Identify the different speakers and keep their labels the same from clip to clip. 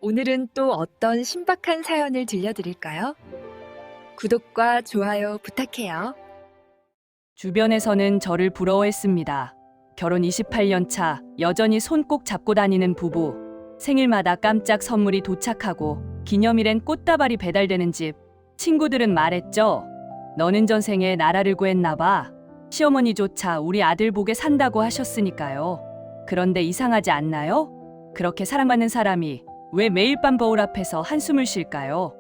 Speaker 1: 오늘은 또 어떤 신박한 사연을 들려드릴까요? 구독과 좋아요 부탁해요.
Speaker 2: 주변에서는 저를 부러워했습니다. 결혼 28년 차, 여전히 손 꼭 잡고 다니는 부부. 생일마다 깜짝 선물이 도착하고 기념일엔 꽃다발이 배달되는 집. 친구들은 말했죠. 너는 전생에 나라를 구했나 봐. 시어머니조차 우리 아들 복에 산다고 하셨으니까요. 그런데 이상하지 않나요? 그렇게 사랑받는 사람이 왜 매일 밤 거울 앞에서 한숨을 쉴까요?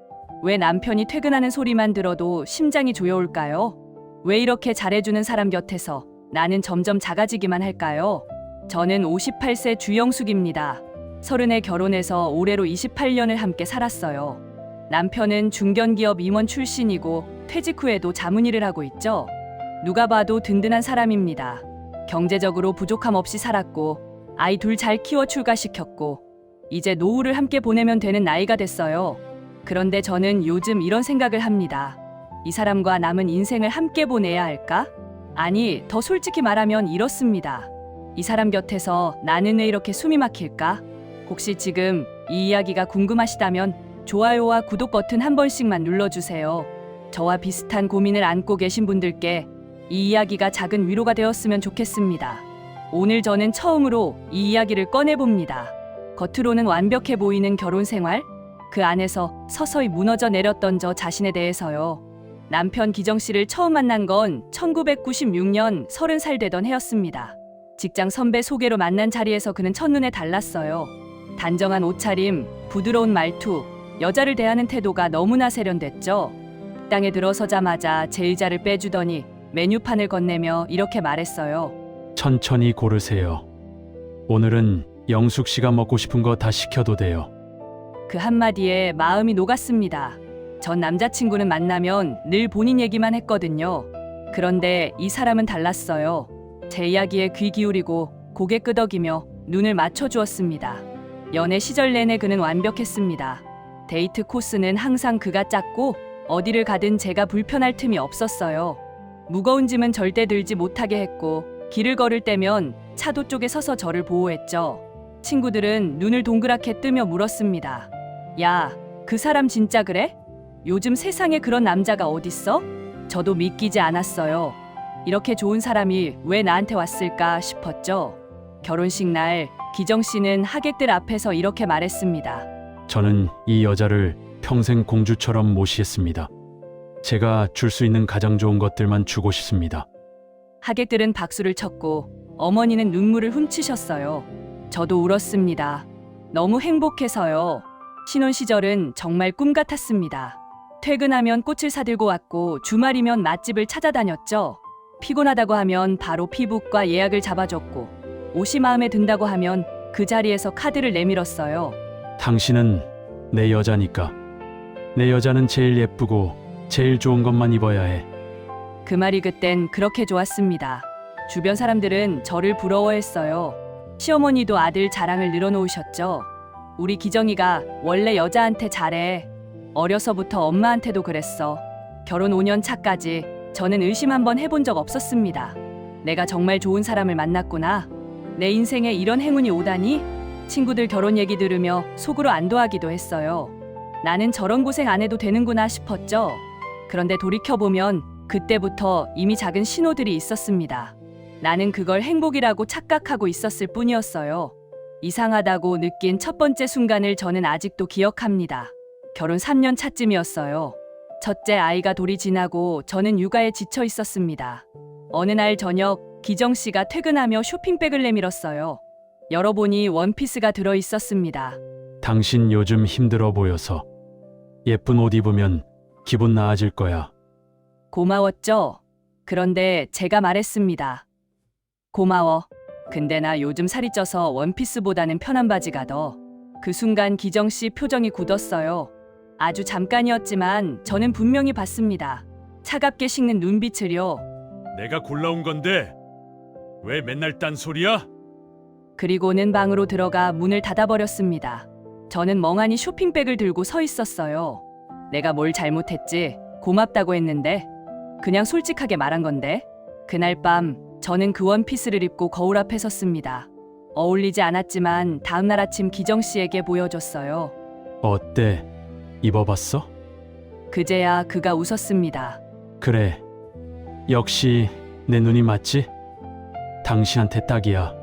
Speaker 2: 왜 남편이 퇴근하는 소리만 들어도 심장이 조여올까요? 왜 이렇게 잘해주는 사람 곁에서 나는 점점 작아지기만 할까요? 저는 58세 주영숙입니다. 30에 결혼해서 올해로 28년을 함께 살았어요. 남편은 중견기업 임원 출신이고 퇴직 후에도 자문일을 하고 있죠. 누가 봐도 든든한 사람입니다. 경제적으로 부족함 없이 살았고 아이 둘 잘 키워 출가시켰고 이제 노후를 함께 보내면 되는 나이가 됐어요. 그런데 저는 요즘 이런 생각을 합니다. 이 사람과 남은 인생을 함께 보내야 할까? 아니, 더 솔직히 말하면 이렇습니다. 이 사람 곁에서 나는 왜 이렇게 숨이 막힐까? 혹시 지금 이 이야기가 궁금하시다면 좋아요와 구독 버튼 한 번씩만 눌러주세요. 저와 비슷한 고민을 안고 계신 분들께 이 이야기가 작은 위로가 되었으면 좋겠습니다. 오늘 저는 처음으로 이 이야기를 꺼내봅니다. 겉으로는 완벽해 보이는 결혼 생활, 그 안에서 서서히 무너져 내렸던 저 자신에 대해서요. 남편 기정 씨를 처음 만난 건 1996년 30살 되던 해였습니다. 직장 선배 소개로 만난 자리에서 그는 첫눈에 달랐어요. 단정한 옷차림, 부드러운 말투, 여자를 대하는 태도가 너무나 세련됐죠. 식당에 들어서자마자 제 의자를 빼주더니 메뉴판을 건네며 이렇게 말했어요.
Speaker 3: 천천히 고르세요. 오늘은 영숙 씨가 먹고 싶은 거 다 시켜도 돼요.
Speaker 2: 그 한마디에 마음이 녹았습니다. 전 남자친구는 만나면 늘 본인 얘기만 했거든요. 그런데 이 사람은 달랐어요. 제 이야기에 귀 기울이고 고개 끄덕이며 눈을 맞춰주었습니다. 연애 시절 내내 그는 완벽했습니다. 데이트 코스는 항상 그가 짰고 어디를 가든 제가 불편할 틈이 없었어요. 무거운 짐은 절대 들지 못하게 했고 길을 걸을 때면 차도 쪽에 서서 저를 보호했죠. 친구들은 눈을 동그랗게 뜨며 물었습니다. 야, 그 사람 진짜 그래? 요즘 세상에 그런 남자가 어딨어? 저도 믿기지 않았어요. 이렇게 좋은 사람이 왜 나한테 왔을까 싶었죠. 결혼식 날 기정 씨는 하객들 앞에서 이렇게 말했습니다.
Speaker 3: 저는 이 여자를 평생 공주처럼 모시겠습니다. 제가 줄 수 있는 가장 좋은 것들만 주고 싶습니다.
Speaker 2: 하객들은 박수를 쳤고 어머니는 눈물을 훔치셨어요. 저도 울었습니다. 너무 행복해서요. 신혼 시절은 정말 꿈 같았습니다. 퇴근하면 꽃을 사들고 왔고 주말이면 맛집을 찾아다녔죠. 피곤하다고 하면 바로 피부과 예약을 잡아줬고 옷이 마음에 든다고 하면 그 자리에서 카드를 내밀었어요.
Speaker 3: 당신은 내 여자니까. 내 여자는 제일 예쁘고 제일 좋은 것만 입어야 해.
Speaker 2: 그 말이 그땐 그렇게 좋았습니다. 주변 사람들은 저를 부러워했어요. 시어머니도 아들 자랑을 늘어놓으셨죠. 우리 기정이가 원래 여자한테 잘해. 어려서부터 엄마한테도 그랬어. 결혼 5년 차까지 저는 의심 한번 해본 적 없었습니다. 내가 정말 좋은 사람을 만났구나. 내 인생에 이런 행운이 오다니? 친구들 결혼 얘기 들으며 속으로 안도하기도 했어요. 나는 저런 고생 안 해도 되는구나 싶었죠. 그런데 돌이켜보면 그때부터 이미 작은 신호들이 있었습니다. 나는 그걸 행복이라고 착각하고 있었을 뿐이었어요. 이상하다고 느낀 첫 번째 순간을 저는 아직도 기억합니다. 결혼 3년 차쯤이었어요. 첫째 아이가 돌이 지나고 저는 육아에 지쳐 있었습니다. 어느 날 저녁 기정 씨가 퇴근하며 쇼핑백을 내밀었어요. 열어보니 원피스가 들어 있었습니다.
Speaker 3: 당신 요즘 힘들어 보여서 예쁜 옷 입으면 기분 나아질 거야.
Speaker 2: 고마웠죠? 그런데 제가 말했습니다. 고마워. 근데 나 요즘 살이 쪄서 원피스보다는 편한 바지가 더. 그 순간 기정 씨 표정이 굳었어요. 아주 잠깐이었지만 저는 분명히 봤습니다. 차갑게 식는 눈빛을요.
Speaker 4: 내가 골라온 건데 왜 맨날 딴소리야?
Speaker 2: 그리고는 방으로 들어가 문을 닫아버렸습니다. 저는 멍하니 쇼핑백을 들고 서 있었어요. 내가 뭘 잘못했지? 고맙다고 했는데 그냥 솔직하게 말한 건데. 그날 밤 저는 그 원피스를 입고 거울 앞에 섰습니다. 어울리지 않았지만 다음날 아침 기정 씨에게 보여줬어요.
Speaker 3: 어때? 입어봤어?
Speaker 2: 그제야 그가 웃었습니다.
Speaker 3: 그래. 역시 내 눈이 맞지? 당신한테 딱이야.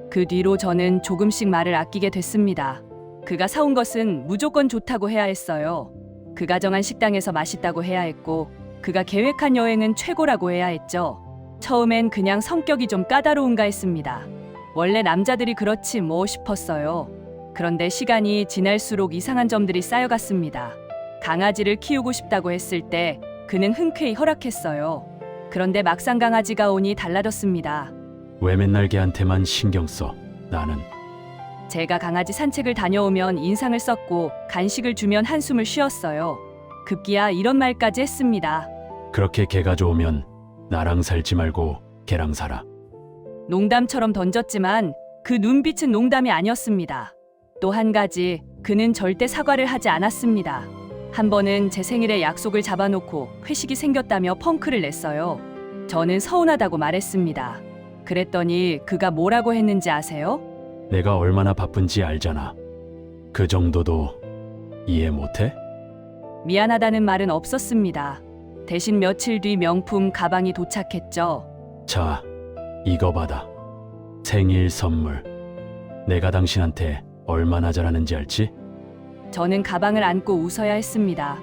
Speaker 2: 그 뒤로 저는 조금씩 말을 아끼게 됐습니다. 그가 사온 것은 무조건 좋다고 해야 했어요. 그가 정한 식당에서 맛있다고 해야 했고, 그가 계획한 여행은 최고라고 해야 했죠. 처음엔 그냥 성격이 좀 까다로운가 했습니다. 원래 남자들이 그렇지 뭐 싶었어요. 그런데 시간이 지날수록 이상한 점들이 쌓여갔습니다. 강아지를 키우고 싶다고 했을 때 그는 흔쾌히 허락했어요. 그런데 막상 강아지가 오니 달라졌습니다.
Speaker 3: 왜 맨날 걔한테만 신경 써? 나는.
Speaker 2: 제가 강아지 산책을 다녀오면 인상을 썼고 간식을 주면 한숨을 쉬었어요. 급기야 이런 말까지 했습니다.
Speaker 3: 그렇게 걔가 좋으면 나랑 살지 말고 걔랑 살아.
Speaker 2: 농담처럼 던졌지만 그 눈빛은 농담이 아니었습니다. 또 한 가지, 그는 절대 사과를 하지 않았습니다. 한 번은 제 생일에 약속을 잡아놓고 회식이 생겼다며 펑크를 냈어요. 저는 서운하다고 말했습니다. 그랬더니 그가 뭐라고 했는지 아세요?
Speaker 3: 내가 얼마나 바쁜지 알잖아. 그 정도도 이해 못해?
Speaker 2: 미안하다는 말은 없었습니다. 대신 며칠 뒤 명품 가방이 도착했죠.
Speaker 3: 자, 이거 받아. 생일 선물. 내가 당신한테 얼마나 잘하는지 알지?
Speaker 2: 저는 가방을 안고 웃어야 했습니다.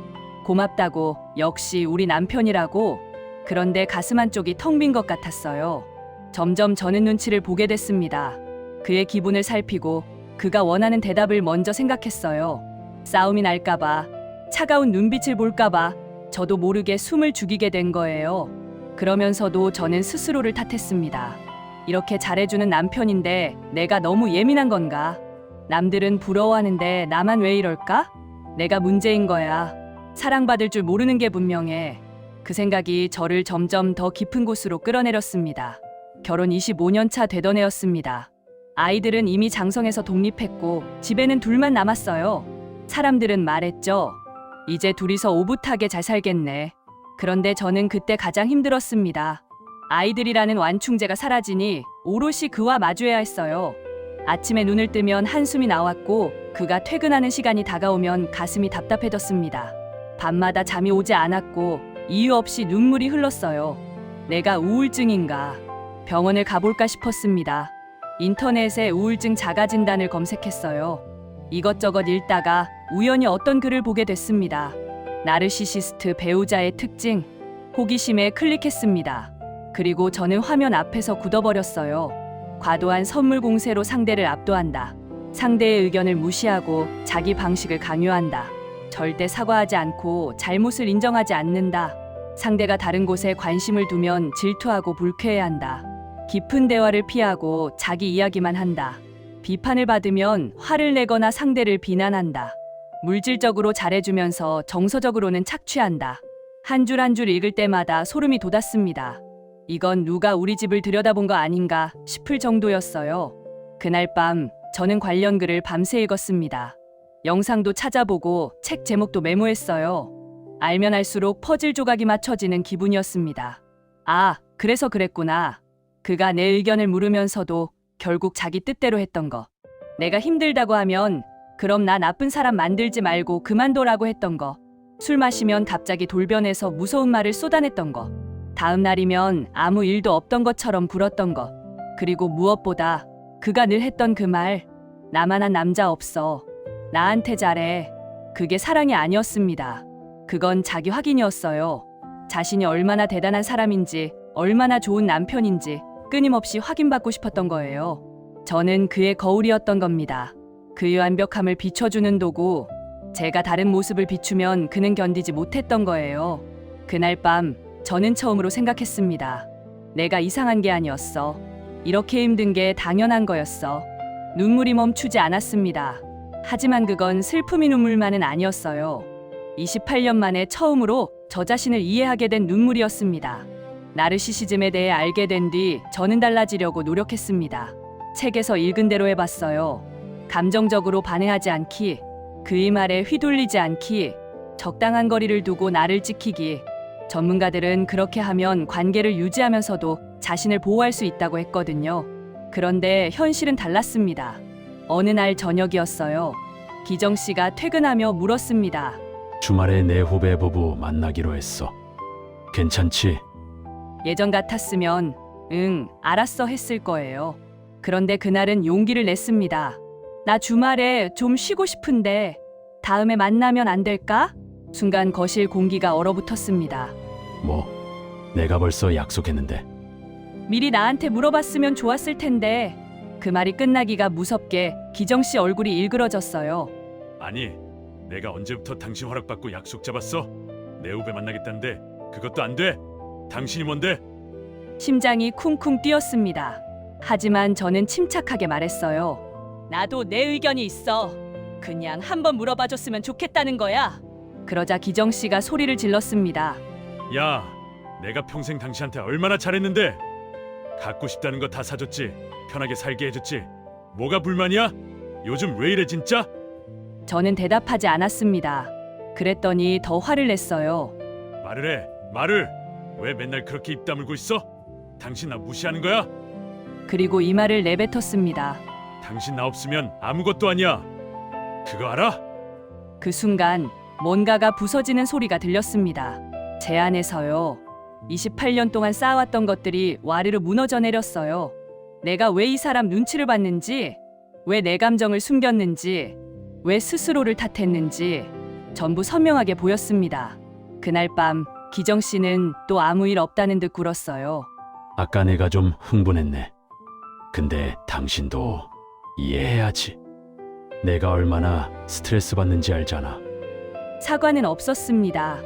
Speaker 2: 고맙다고, 역시 우리 남편이라고. 그런데 가슴 한쪽이 텅 빈 것 같았어요. 점점 저는 눈치를 보게 됐습니다. 그의 기분을 살피고 그가 원하는 대답을 먼저 생각했어요. 싸움이 날까봐, 차가운 눈빛을 볼까봐 저도 모르게 숨을 죽이게 된 거예요. 그러면서도 저는 스스로를 탓했습니다. 이렇게 잘해주는 남편인데 내가 너무 예민한 건가? 남들은 부러워하는데 나만 왜 이럴까? 내가 문제인 거야. 사랑받을 줄 모르는 게 분명해. 그 생각이 저를 점점 더 깊은 곳으로 끌어내렸습니다. 결혼 25년 차 되던 해였습니다. 아이들은 이미 장성해서 독립했고 집에는 둘만 남았어요. 사람들은 말했죠. 이제 둘이서 오붓하게 잘 살겠네. 그런데 저는 그때 가장 힘들었습니다. 아이들이라는 완충제가 사라지니 오롯이 그와 마주해야 했어요. 아침에 눈을 뜨면 한숨이 나왔고 그가 퇴근하는 시간이 다가오면 가슴이 답답해졌습니다. 밤마다 잠이 오지 않았고 이유 없이 눈물이 흘렀어요. 내가 우울증인가? 병원을 가볼까 싶었습니다. 인터넷에 우울증 자가진단을 검색했어요. 이것저것 읽다가 우연히 어떤 글을 보게 됐습니다. 나르시시스트 배우자의 특징, 호기심에 클릭했습니다. 그리고 저는 화면 앞에서 굳어버렸어요. 과도한 선물 공세로 상대를 압도한다. 상대의 의견을 무시하고 자기 방식을 강요한다. 절대 사과하지 않고 잘못을 인정하지 않는다. 상대가 다른 곳에 관심을 두면 질투하고 불쾌해한다. 깊은 대화를 피하고 자기 이야기만 한다. 비판을 받으면 화를 내거나 상대를 비난한다. 물질적으로 잘해주면서 정서적으로는 착취한다. 한 줄 한 줄 읽을 때마다 소름이 돋았습니다. 이건 누가 우리 집을 들여다본 거 아닌가 싶을 정도였어요. 그날 밤 저는 관련 글을 밤새 읽었습니다. 영상도 찾아보고 책 제목도 메모했어요. 알면 알수록 퍼즐 조각이 맞춰지는 기분이었습니다. 아, 그래서 그랬구나. 그가 내 의견을 물으면서도 결국 자기 뜻대로 했던 거. 내가 힘들다고 하면 그럼 나 나쁜 사람 만들지 말고 그만둬라고 했던 거. 술 마시면 갑자기 돌변해서 무서운 말을 쏟아냈던 거. 다음 날이면 아무 일도 없던 것처럼 굴었던 거. 그리고 무엇보다 그가 늘 했던 그 말. 나만한 남자 없어. 나한테 잘해. 그게 사랑이 아니었습니다. 그건 자기 확인이었어요. 자신이 얼마나 대단한 사람인지, 얼마나 좋은 남편인지 끊임없이 확인받고 싶었던 거예요. 저는 그의 거울이었던 겁니다. 그의 완벽함을 비춰주는 도구. 제가 다른 모습을 비추면 그는 견디지 못했던 거예요. 그날 밤 저는 처음으로 생각했습니다. 내가 이상한 게 아니었어. 이렇게 힘든 게 당연한 거였어. 눈물이 멈추지 않았습니다. 하지만 그건 슬픔의 눈물만은 아니었어요. 28년 만에 처음으로 저 자신을 이해하게 된 눈물이었습니다. 나르시시즘에 대해 알게 된 뒤 저는 달라지려고 노력했습니다. 책에서 읽은 대로 해봤어요. 감정적으로 반응하지 않기, 그의 말에 휘둘리지 않기, 적당한 거리를 두고 나를 지키기. 전문가들은 그렇게 하면 관계를 유지하면서도 자신을 보호할 수 있다고 했거든요. 그런데 현실은 달랐습니다. 어느 날 저녁이었어요. 기정 씨가 퇴근하며 물었습니다.
Speaker 3: 주말에 내 후배 부부 만나기로 했어. 괜찮지?
Speaker 2: 예전 같았으면 응, 알았어 했을 거예요. 그런데 그날은 용기를 냈습니다. 나 주말에 좀 쉬고 싶은데 다음에 만나면 안 될까? 순간 거실 공기가 얼어붙었습니다.
Speaker 3: 뭐, 내가 벌써 약속했는데.
Speaker 2: 미리 나한테 물어봤으면 좋았을 텐데 그 말이 끝나기가 무섭게 기정 씨 얼굴이 일그러졌어요.
Speaker 4: 아니, 내가 언제부터 당신 허락받고 약속 잡았어? 내 후배 만나겠다는데 그것도 안 돼? 당신이 뭔데?
Speaker 2: 심장이 쿵쿵 뛰었습니다. 하지만 저는 침착하게 말했어요. 나도 내 의견이 있어. 그냥 한번 물어봐줬으면 좋겠다는 거야. 그러자 기정 씨가 소리를 질렀습니다.
Speaker 4: 야, 내가 평생 당신한테 얼마나 잘했는데. 갖고 싶다는 거 다 사줬지. 편하게 살게 해줬지. 뭐가 불만이야? 요즘 왜 이래 진짜?
Speaker 2: 저는 대답하지 않았습니다. 그랬더니 더 화를 냈어요.
Speaker 4: 말을 해. 말을. 왜 맨날 그렇게 입 다물고 있어? 당신 나 무시하는 거야?
Speaker 2: 그리고 이 말을 내뱉었습니다.
Speaker 4: 당신 나 없으면 아무것도 아니야. 그거 알아?
Speaker 2: 그 순간 뭔가가 부서지는 소리가 들렸습니다. 제 안에서요. 28년 동안 쌓아왔던 것들이 와르르 무너져 내렸어요. 내가 왜 이 사람 눈치를 봤는지, 왜 내 감정을 숨겼는지, 왜 스스로를 탓했는지 전부 선명하게 보였습니다. 그날 밤 기정 씨는 또 아무 일 없다는 듯 굴었어요.
Speaker 3: 아까 내가 좀 흥분했네. 근데 당신도 이해해야지. 내가 얼마나 스트레스 받는지 알잖아.
Speaker 2: 사과는 없었습니다.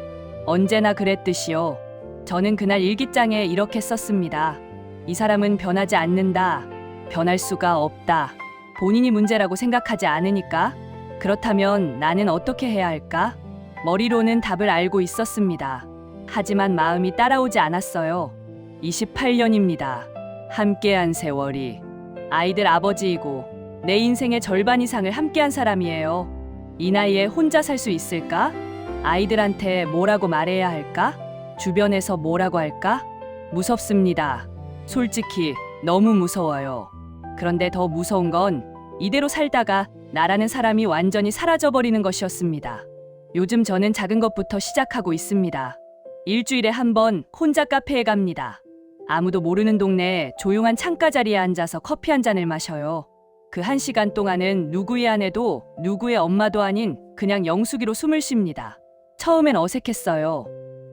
Speaker 2: 언제나 그랬듯이요. 저는 그날 일기장에 이렇게 썼습니다. 이 사람은 변하지 않는다. 변할 수가 없다. 본인이 문제라고 생각하지 않으니까. 그렇다면 나는 어떻게 해야 할까? 머리로는 답을 알고 있었습니다. 하지만 마음이 따라오지 않았어요. 28년입니다. 함께한 세월이. 아이들 아버지이고 내 인생의 절반 이상을 함께한 사람이에요. 이 나이에 혼자 살 수 있을까? 아이들한테 뭐라고 말해야 할까? 주변에서 뭐라고 할까? 무섭습니다. 솔직히 너무 무서워요. 그런데 더 무서운 건 이대로 살다가 나라는 사람이 완전히 사라져버리는 것이었습니다. 요즘 저는 작은 것부터 시작하고 있습니다. 일주일에 한 번 혼자 카페에 갑니다. 아무도 모르는 동네 조용한 창가 자리에 앉아서 커피 한 잔을 마셔요. 그 1시간 동안은 누구의 아내도 누구의 엄마도 아닌 그냥 영숙이로 숨을 쉽니다. 처음엔 어색했어요.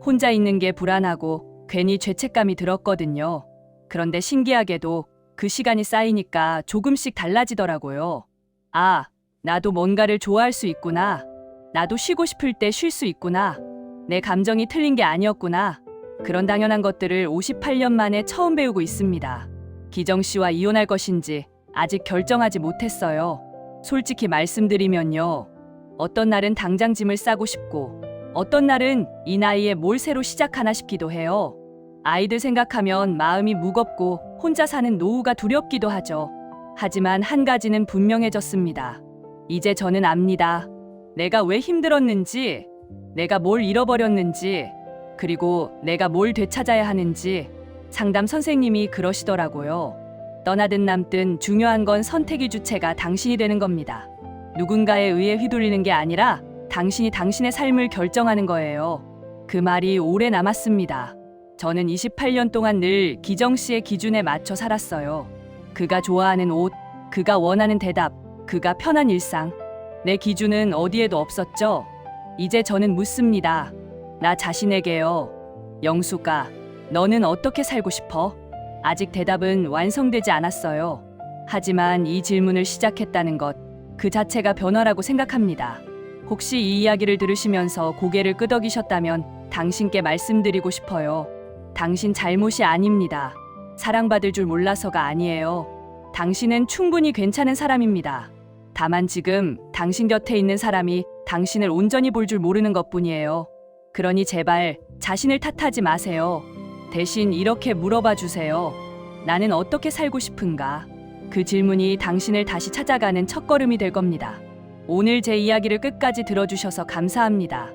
Speaker 2: 혼자 있는 게 불안하고 괜히 죄책감이 들었거든요. 그런데 신기하게도 그 시간이 쌓이니까 조금씩 달라지더라고요. 아, 나도 뭔가를 좋아할 수 있구나. 나도 쉬고 싶을 때 쉴 수 있구나. 내 감정이 틀린 게 아니었구나. 그런 당연한 것들을 58년 만에 처음 배우고 있습니다. 기정 씨와 이혼할 것인지 아직 결정하지 못했어요. 솔직히 말씀드리면요. 어떤 날은 당장 짐을 싸고 싶고 어떤 날은 이 나이에 뭘 새로 시작하나 싶기도 해요. 아이들 생각하면 마음이 무겁고 혼자 사는 노후가 두렵기도 하죠. 하지만 한 가지는 분명해졌습니다. 이제 저는 압니다. 내가 왜 힘들었는지, 내가 뭘 잃어버렸는지, 그리고 내가 뭘 되찾아야 하는지 상담 선생님이 그러시더라고요. 떠나든 남든 중요한 건 선택의 주체가 당신이 되는 겁니다. 누군가에 의해 휘둘리는 게 아니라 당신이 당신의 삶을 결정하는 거예요. 그 말이 오래 남았습니다. 저는 28년 동안 늘 기정 씨의 기준에 맞춰 살았어요. 그가 좋아하는 옷, 그가 원하는 대답, 그가 편한 일상. 내 기준은 어디에도 없었죠. 이제 저는 묻습니다. 나 자신에게요. 영숙아, 너는 어떻게 살고 싶어? 아직 대답은 완성되지 않았어요. 하지만 이 질문을 시작했다는 것, 그 자체가 변화라고 생각합니다. 혹시 이 이야기를 들으시면서 고개를 끄덕이셨다면 당신께 말씀드리고 싶어요. 당신 잘못이 아닙니다. 사랑받을 줄 몰라서가 아니에요. 당신은 충분히 괜찮은 사람입니다. 다만 지금 당신 곁에 있는 사람이 당신을 온전히 볼 줄 모르는 것뿐이에요. 그러니 제발 자신을 탓하지 마세요. 대신 이렇게 물어봐 주세요. 나는 어떻게 살고 싶은가? 그 질문이 당신을 다시 찾아가는 첫걸음이 될 겁니다. 오늘 제 이야기를 끝까지 들어주셔서 감사합니다.